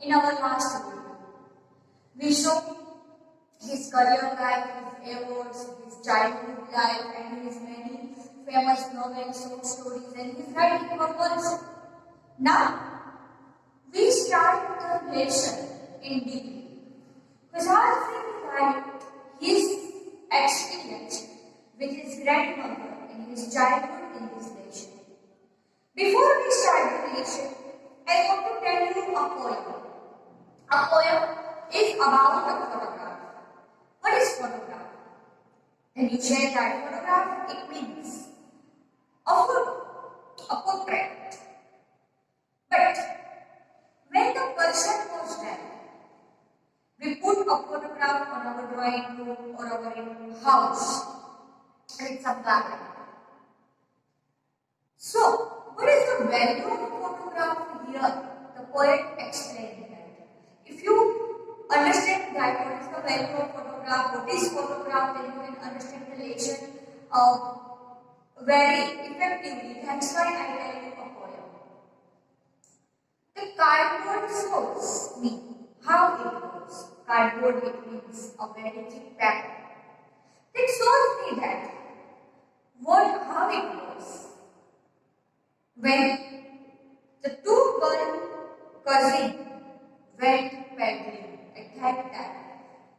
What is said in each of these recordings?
in our last video. We saw his career life, his awards, his childhood life, and his many famous novels, short stories, and his writing work also. Now, we start the lesson in detail. Prasad Singh writes his experience with his grandmother in his childhood in this lesson. Before we start the lesson, I want to tell you a poem. A poem is about a photograph. What is photograph? When you say that photograph, it means a photo, a portrait. But when the person was dead, we put a photograph on our drawing room or our house with some background. So, what is the value of a photograph here? The poet explained that. If you understand that what is the value of photograph, what is photograph, then you can understand the lesson very effectively. That's why I tell you a poem. The cardboard shows me how it goes. Cardboard, it means a very thick paper. It shows me that how it goes. When the two cousins went paddling at that time,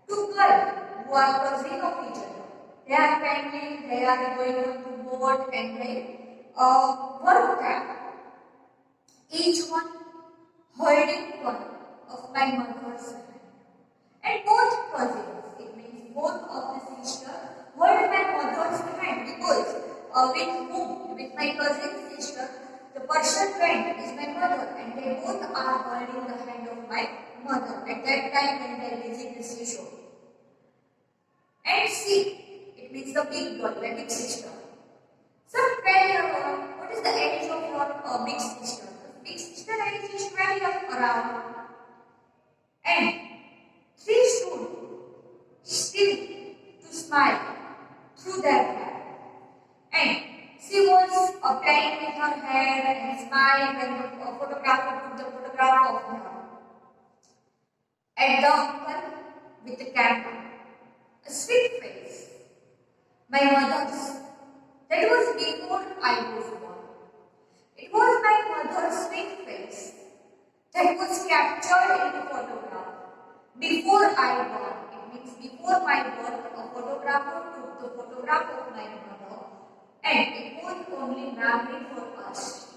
two girls who are cousins of each other, they are paddling, they are going on to boat and they work that. Each one holding one of my mother's hand. And both cousins, it means both of the sisters, hold my mother's hand because with my cousin's sister, the person friend is my mother and they both are holding the hand of my mother at that time when they visit the seashore. And C, it means the big girl, my big sister. So tell you what is the age of your big sister? The big sister age is 12 years around. And she stood still to smile through their hair. And she was playing with her hair and smiled when the photographer took the photograph of her. And the uncle with the camera, a sweet face. My mother's. That was before I was born. It was my mother's sweet face that was captured in the photograph. Before I born, it means before my birth, a photographer took the photograph of my mother and it was only memory for us.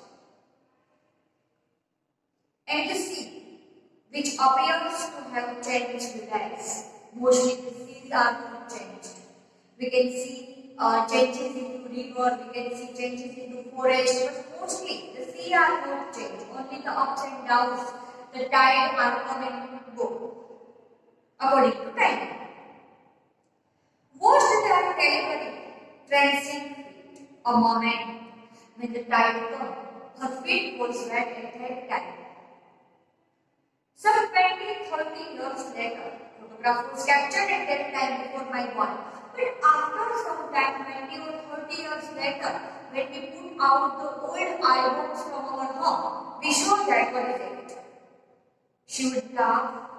And the sea, which appears to have changed lives, mostly the seas are not changed. We can see changes into river, we can see changes into forest, but mostly the sea are not changed. Only the ups and downs, the tide are come and go according to time. Watch the telephone transient feet, a moment when the tide comes. Her feet was wet at that time. Some 20-30 years later, photograph was captured at that time before my born. But after some time, 20 or 30 years later, when we put out the old albums from our home, we show that what is it. She would laugh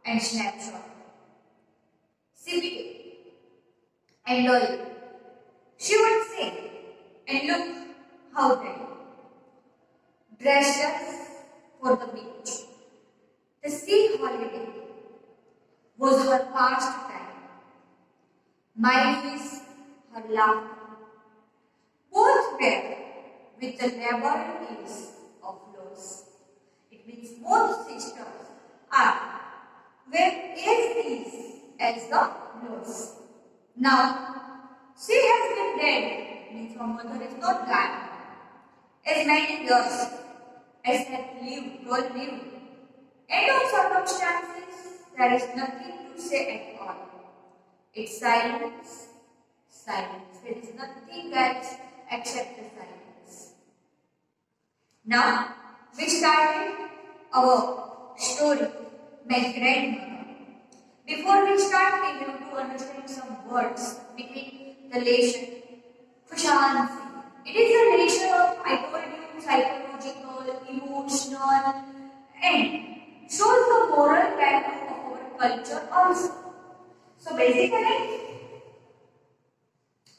and snapshot. CBK and Dolly. She would sing and look how they dressed us for the beach. The sea holiday was her pastime. Mine is her laughter. Both were with the labored ease of loss. It means both sisters are were as easy as the loss. Now, she has been dead, means her mother is not gone, as many years as had lived, God lived. End of circumstances, there is nothing to say at all. It's silence, silence. There is nothing else except the silence. Now, we started our story, my grandmother. Before we start, we have to understand some words between the lesson. Kushansi. It is a lesson of, I told you, psychological, emotional, and shows basically,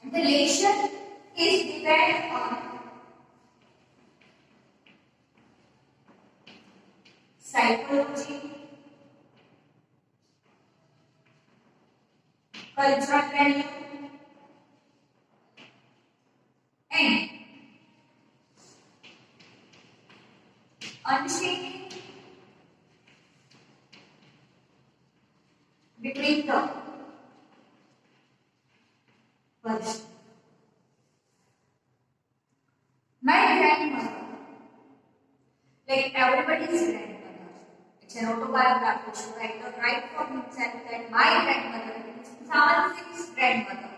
the relation is depend on psychology, cultural value, and understanding between the person. My grandmother, like everybody's grandmother, it's an autobiography to write for himself that my grandmother, Samansik's grandmother,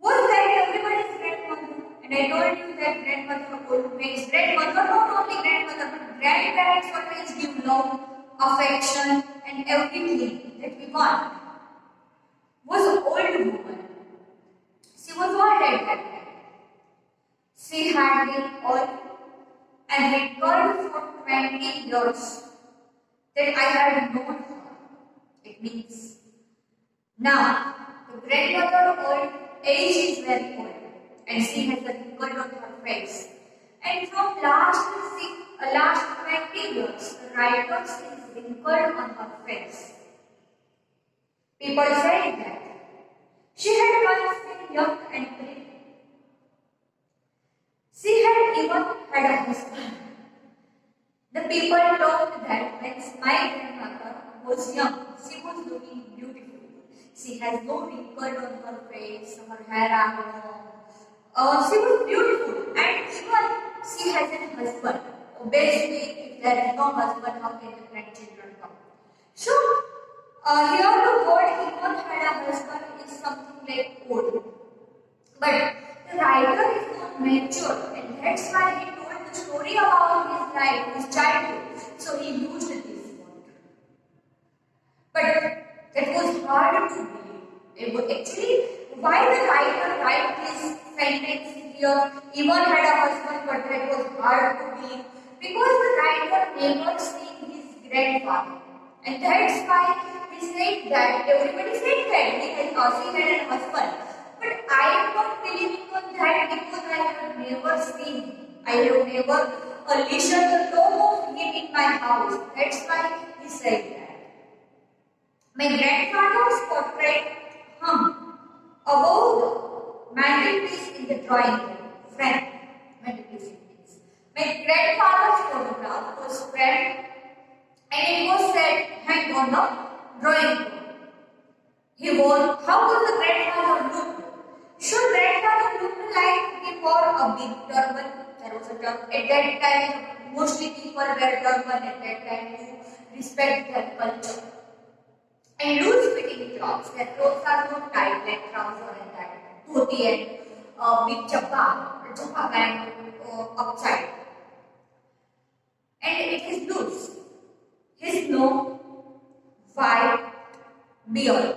was like everybody's grandmother. And I told you that grandmother always, grandmother, not only grandmother, but grandparents always give love, affection, and everything that we want. Was an old woman. She was old at that time. She had been old and recalled for 20 years that I had known her. It means now the grandmother old age is very old and she has a wrinkle on her face. And from last 20 years, the writers is wrinkled on her face. People say that she had once been young and pretty. She had even had a husband. The people talked that when my grandmother was young, she was looking beautiful. She has no wrinkle on her face, her hair are long. She was beautiful, and even she has a husband. Obviously, if there is no husband, how can the grandchildren come? So, here the word even had a husband is something like old. But the writer is not mature, and that's why he told the story about his life, his childhood. So he used this word. But that was hard to believe. It was actually why the writer write this sentence here, even had a husband, but that was hard to believe. Because the writer never seen his grandfather. And that's why he said that, everybody said that he had a husband. But I am not believing on that because I have never seen him. I have never listened the tone of him in my house. That's why he said that. My grandfather's portrait hung above the mantelpiece in the drawing room. Friend, mantelpiece it means. My grandfather's photograph was framed and it was said hang on the drawing room. He wore, how does the grandfather look? Should grandfather look like he wore a big turban? There was a turban. At that time, mostly people wear turban at that time to respect their culture. And loose fitting clothes. Their clothes are not tight like trouser and that. Dhoti and big chappa band upside. And it is loose. His no white beard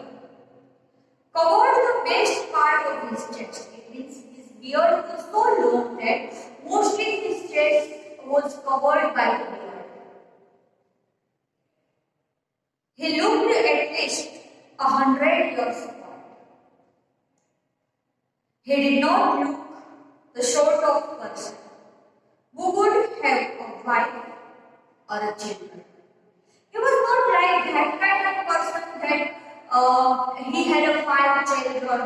covered the best part of his chest. It means his beard was so long that mostly his chest was covered by the beard. He looked at least 100 years old. He did not look the sort of person who would have a wife or a children. He was not like that kind of person that he had a 5 children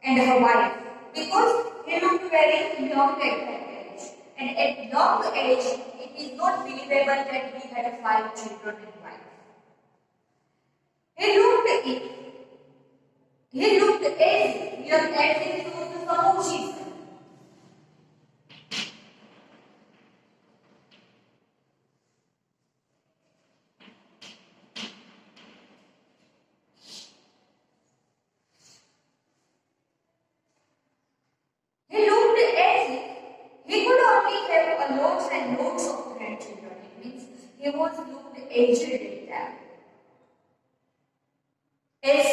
and a wife, because he looked very young at that age. And at young age, it is not believable that he had a 5 children and wife. He looked as if he was the Samoshis. He looked as if he could only have lots and lots of grandchildren. It means he was looked aged at that. As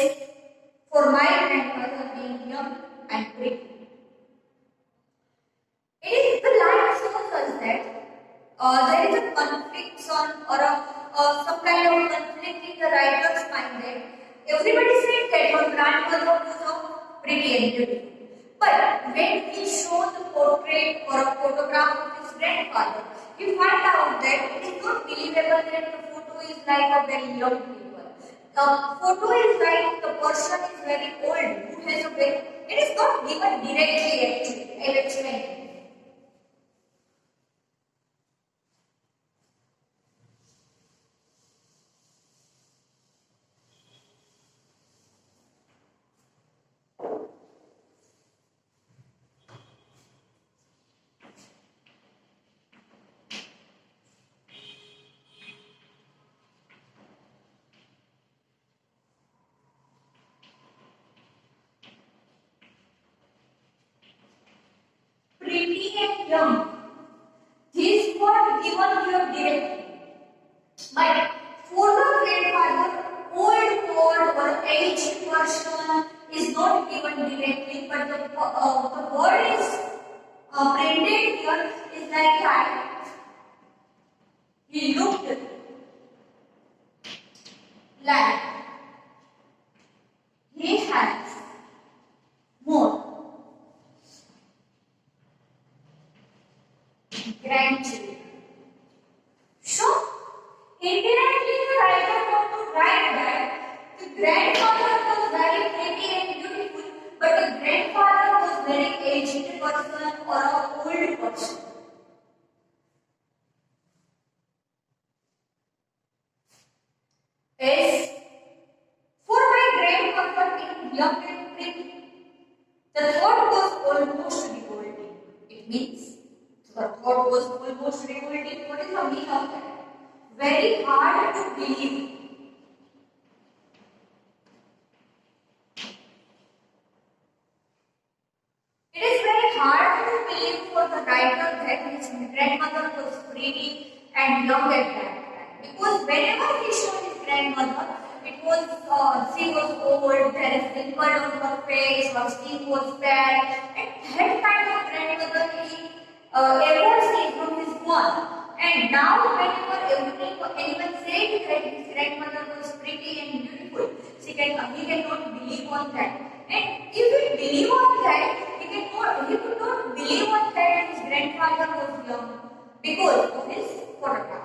for my grandmother being young and pretty. It is the line shows us that there is a conflict or some kind of conflict in the writer's mind that Everybody said that her grandmother was a pretty and beautiful. But when he showed the portrait or a photograph of his grandfather, he found out that it is not believable that the photo is like a very young people. The photo is like the person is very old who has a very. It is not given directly actually. I will explain it. Pretty and young. These were given here directly. But for the grandfather, old or aged person is not given directly, but the word is printed here is like that. He looked like he has more grandchildren. So, indirectly the writer want to write that the grandfather was very pretty and beautiful, but the grandfather was very aged person or an old person. As for my grandmother being young and pretty, the thought was almost revolting. It means the thought was almost revolting. What is the meaning of that? Very hard to believe. It is very hard to believe for the writer that his grandmother was pretty and young at that time. Because whenever he showed his grandmother, it was she was old, there is wrinkle on her face, her skin was bad, and that kind of grandmother he ever seen from his one. And now whenever anyone said that his grandmother was pretty and beautiful, he cannot believe on that. And if he believe on that, he could not believe on that his grandfather was young because of his photograph.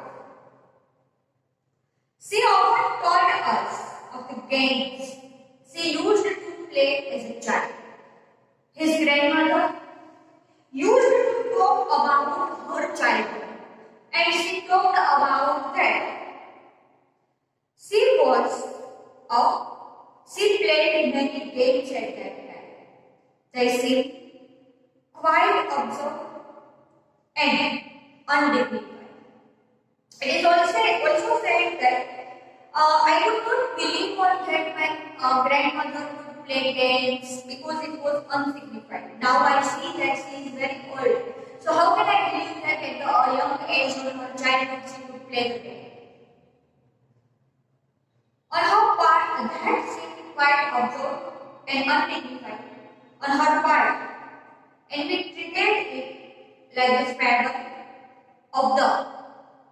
She often told us of the games she used to play as a child. His grandmother used to talk about her childhood, and she talked about that she played many games at that time. They seemed quite absurd and undignified. It is also said that I could not believe on that my grandmother would play games because it was unsignified. Now I see that she is very old. So how can I believe that at the young age of her childhood she would play the game? On her part, that seemed quite absurd and undignified on her part, and we treated it like the fable of the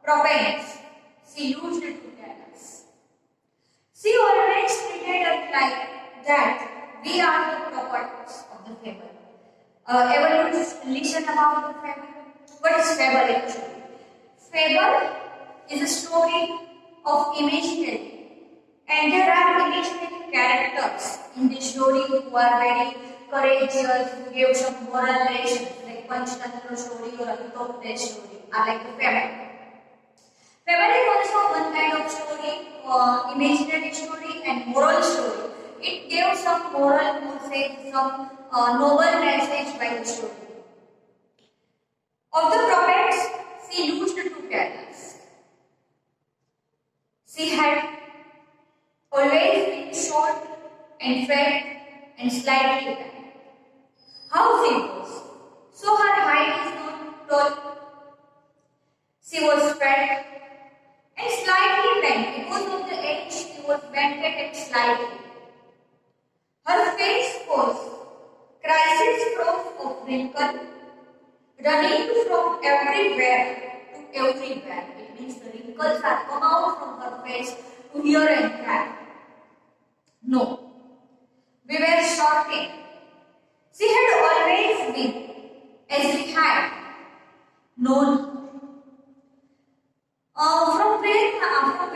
prophets she used to tell us. She always treated us like that we are the prophets of the fable. Ever you listen about the fable? What is fable actually? Fable is a story of imaginary, and there are imaginary characters in the story who are very courageous, who give some moral lessons like Panchtantra story or Amitopadesh story are like the fable. Fable is also one kind of story, imaginary story and moral story. It gives some moral message, some noble message by the story. Of the prophets, she used to tell us. She had always been short and fat and slightly bent. How she was? So her height is not tall. She was fat and slightly bent. Because of the age, she was bent and slightly. Her face was crisis proof of wrinkle, running from everywhere to everywhere. It means the wrinkles are come out from her face to here and there.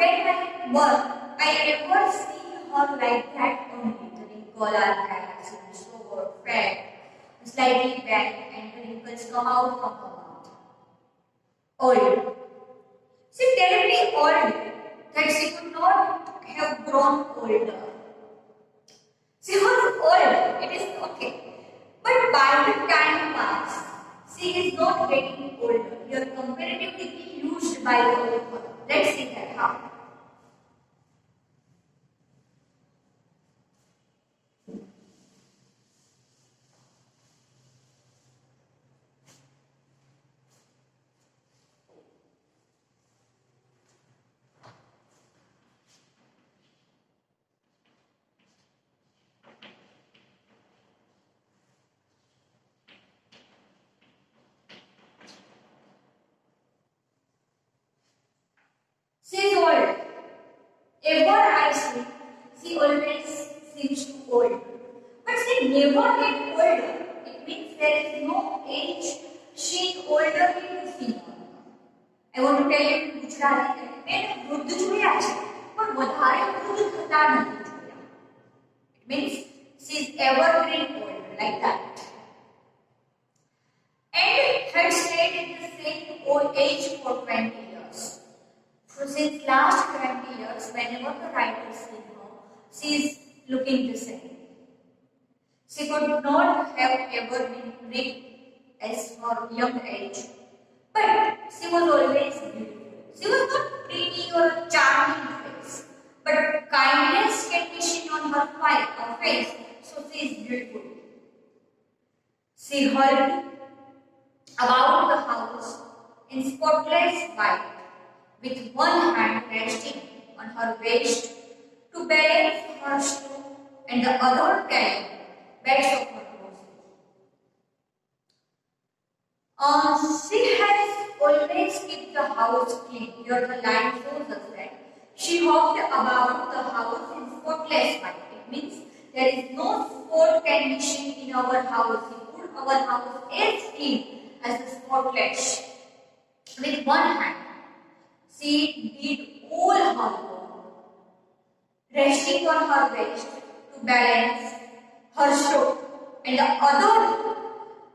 when I was, I ever seen her like that only. The wrinkle are there, she is slower, fat, slightly bent, and the wrinkles come out from her mouth. Old. She terribly old that she could not have grown older. She was old, it is okay. But by the time passed, she is not getting older. You are comparatively used by the author. Let's see that how. She is old. Ever I see, she always seems too old. But she never gets older. It means there is no age she is older than she is. I want to tell you in Gujarati that મેં વૃદ્ધ જોયા છે પણ વધારે વૃદ્ધ થતા નથી જોયા. It means she is evergreen old like that. And had stayed at the same old age for 20 years. So since last 20 years, whenever the writer sees her, she is looking the same. She could not have ever been pretty as her young age, but she was always beautiful. She was not pretty or charming face, but kindness can be seen on her face, so she is beautiful. She hurried about the house in spotless white, with one hand resting on her waist to balance her stool and the other carrying bags of her clothes. She has always kept the house clean. Here the line shows us that she hopped about the house in spotless white. It means there is no spot can be seen in our house. Our house is clean as the spotless. With one hand, she did all her work, resting on her waist to balance her stroke and the other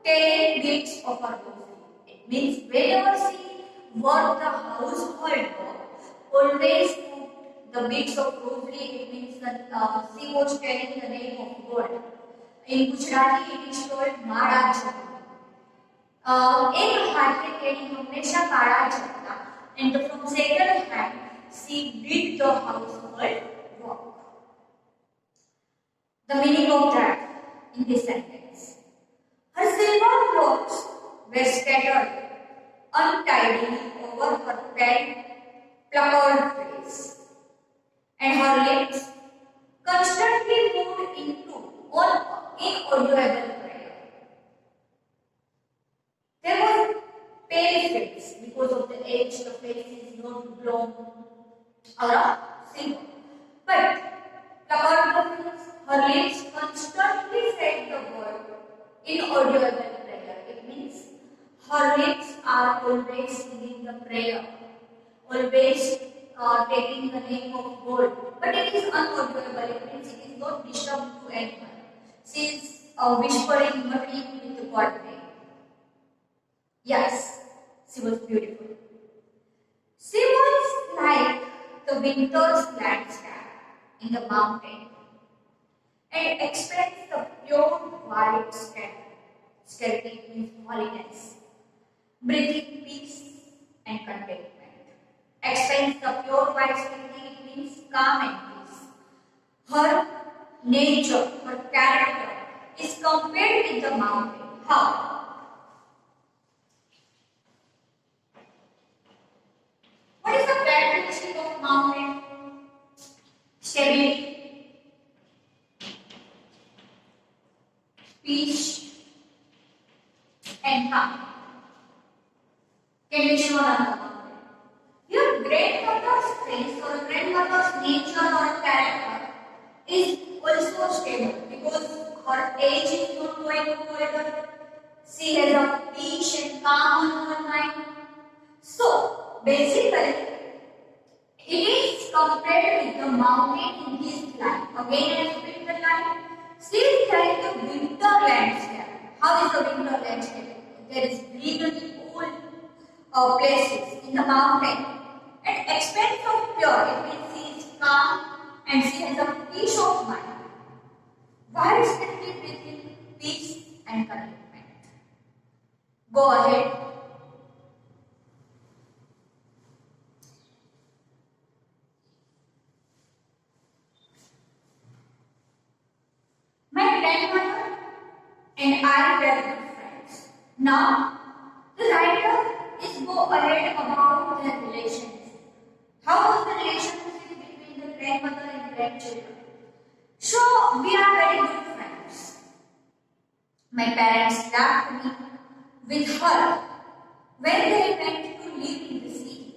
carrying bits of her body. It means whenever she worked the household work, always put the bits of rosary. It means that she was carrying the name of God. In Gujarati, it is called Mara Japa. एक हाथे तेरी हमेशा काढ़ा चलता, and from second hand she did the household work. The meaning of that in this sentence: her silver locks were scattered untidily over her pale, puckered face, and her lips constantly moved into inaudible prayer. There was pale face because of the age. The face is not blown or silver, but her lips constantly said the word inaudible prayer. It means her lips are always singing the prayer, always taking the name of God, but it is unaudible. It means it is not disturbed to anyone. She is whispering, muttering with the God name. Yes, she was beautiful. She was like the winter's landscape in the mountain and expressed the pure white scarcity means holiness, breathing peace and contentment. Express the pure white scarcity, it means calm and peace. Her nature, her character is compared with the mountain. How? What is the characteristic of mountain? Stability, peace, and calm. Can be shown on the mountain. Your grandmother's face or grandmother's nature or character is also stable because her age is not going further. She has a peace and calm on her mind. So, basically, it is compared with the mountain in this line. Again, I repeat the line. She is like the winter landscape. How is the winter landscape? There is greenery, old places in the mountain. And expense of pure, it means she is calm and she has a peace of mind. While simply breathing peace and contentment. Go ahead. My grandmother and I were good friends. Now, the writer is go ahead about their relationship. How was the relationship between the grandmother and grandchildren? So, we are very good friends. My parents left me with her when they went to live in the city,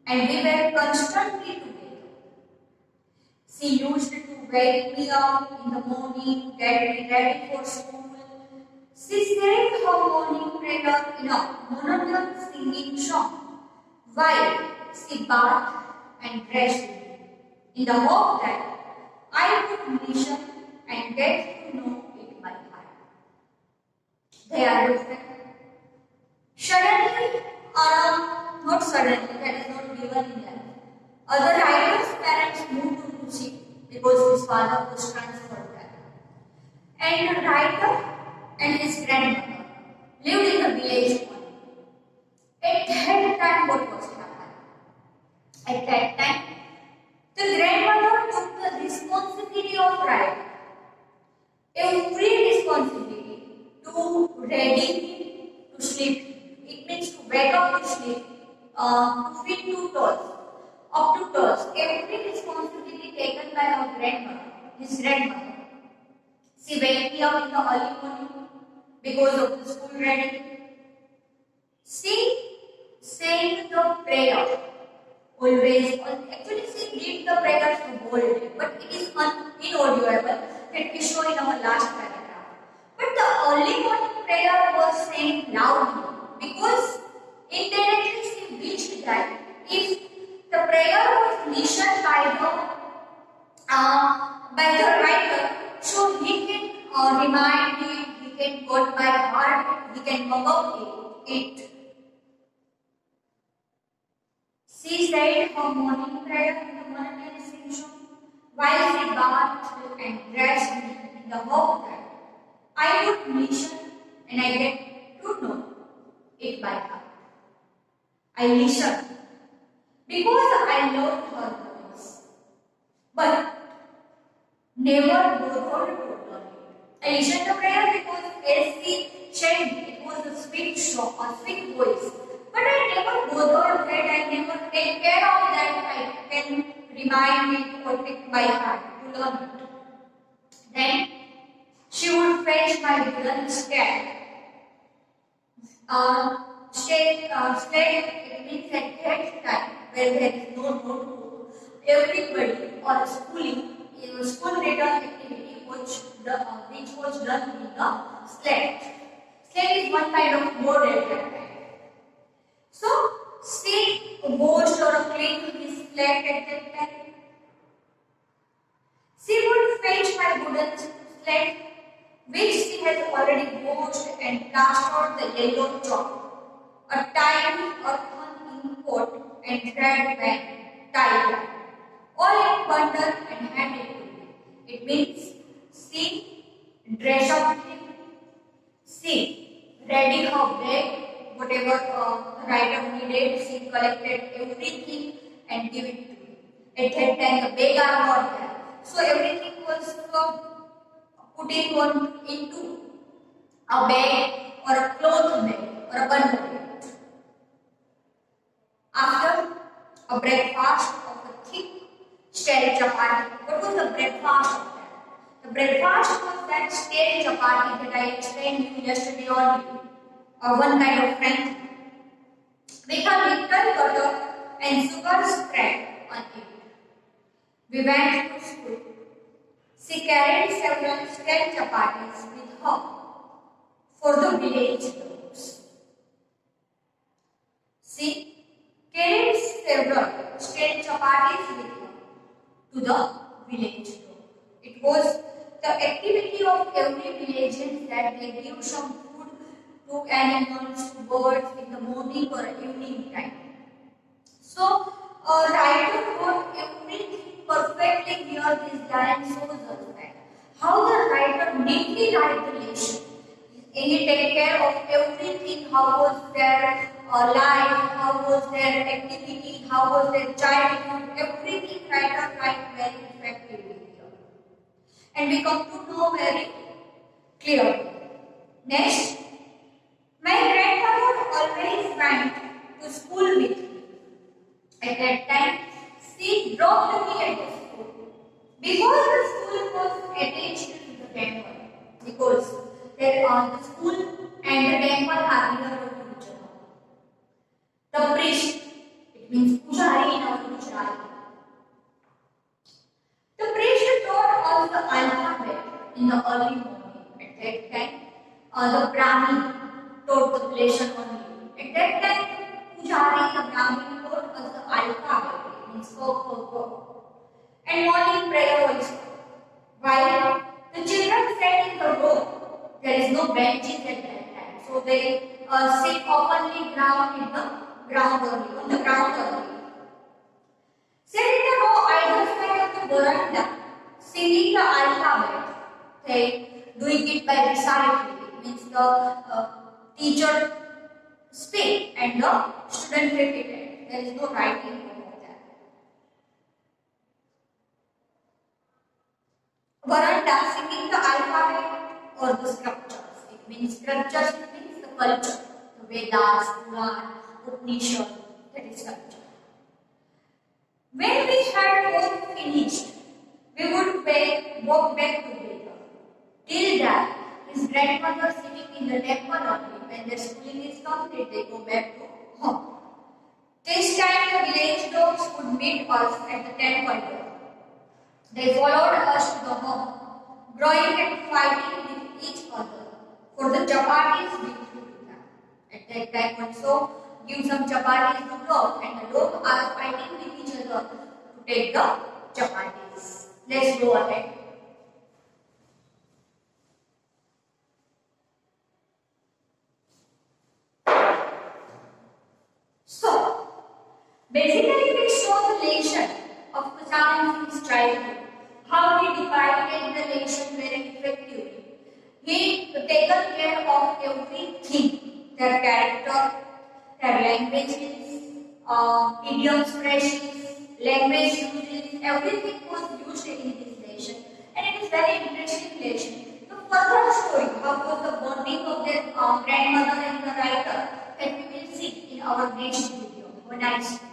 and we were constantly together. She used to wake me up in the morning, get me ready for school. She sang her morning prayer in a monotonous singing song while she bathed and dressed me, in the hope that I would listen and get to know it by heart. They are good friends. Suddenly, not suddenly, that is not given in them. Other writer's parents moved to Kuching because his father was transferred there. And the writer and his grandmother lived in the village only. At that time, what was happening? At that time, the grandmother took the responsibility of writing. Every responsibility to ready to sleep. It means to wake up to sleep, to feed two toes, up to toes. Every responsibility taken by our grandmother, his grandmother. She wake me up in the early morning because of the school reading. She sang the prayer always. Actually, she did the prayers the whole day, but it is inaudible. Let me show in our last paragraph. But the early morning prayer was sang loudly because indirectly she wished that if the prayer was listened by the writer, so he can remind it, he can quote by heart, he can mug up it. She said her morning prayer in the monotonous sing while she bathed and dressed me in the hope that I would listen and I get to know it by heart. I listened because I loved her voice, but never bothered to learn it. I listened to prayer because as she said, it was a sweet song, a sweet voice. But I never bothered that, I never take care of that. I can remind it or take by heart to learn it. Then she would fetch my wooden sled. Sled, it means at that time where there is no notebook, everybody or schooling, school related activity which was done in the sled. Sled is one kind of board at that time. So, she washed or cleaned his sled at that time. She would fetch my wooden sled, which she has already washed and plastered the yellow chalk, a tiny earthen ink pot and red band tied, all in bundle and handed to me. It means she dress up him, she ready her bag, whatever the writer needed, she collected everything and give it to me. At that time, the bag are not there. So everything was put into a bag or a cloth bag or a bundle. After a breakfast of a thick stale chapati. What was the breakfast of that? The breakfast was that stale chapati that I explained to you yesterday only. One kind of French. With a little butter and sugar spread on it. We went to school. She carried several stale chapatis with her for the village dogs. She carried several stale chapatis with her to the village dog. It was the activity of every village that they give some food to animals, to birds in the morning or evening time. So, a writer wrote everything perfectly near this line shows us that how the writer neatly write the lesson. He take care of everything, how was their life, how was their activity, how was their childhood, everything writer write very effectively here. And we come to know very clearly. Next, my grandmother always went to school with me. At that time, she dropped me at the school. Because the school was attached to the temple. Because the school and the temple are near to each other. The priest, it means Pujari in our Gujarati. The priest taught us the alphabet in the early morning. At that time, the Brahmin taught the lesson only. At that time, Pujari, the Brahmin, taught us the alphabet. It means go. And morning prayer also. While the children sat in the row, there is no benches at that time. So they sit openly ground in the ground only, on the ground only. Sit in the row either side of the veranda, singing the alphabet. They doing it by reciting. It means the teacher speak and the student repeat it. There is no writing over that. Veranda singing the alphabet or the scriptures. It means scriptures means the culture, the Vedas, Puran, Upanishad, that is culture. When we had both finished, we would walk back together. Till that, his grandmother sitting in the temple only. When their schooling is complete, they go back to home. This time, the village dogs would meet us at the temple door. They followed us to the home, growing and fighting with each other for the chapatis we threw to them. At that time also, give some chapatis to dog, and the dogs are fighting with each other to take the chapatis. Let's go ahead. So, basically we saw the lesson of Kusaman Singh's childhood. How he divided the lesson very effectively. He taken care of everything, their character, their languages, idiom expressions, language uses, everything was used in this lesson. And it is very interesting lesson. The further story, how was the bonding of their grandmother and the writer, that we will see in our next video. Have a nice day.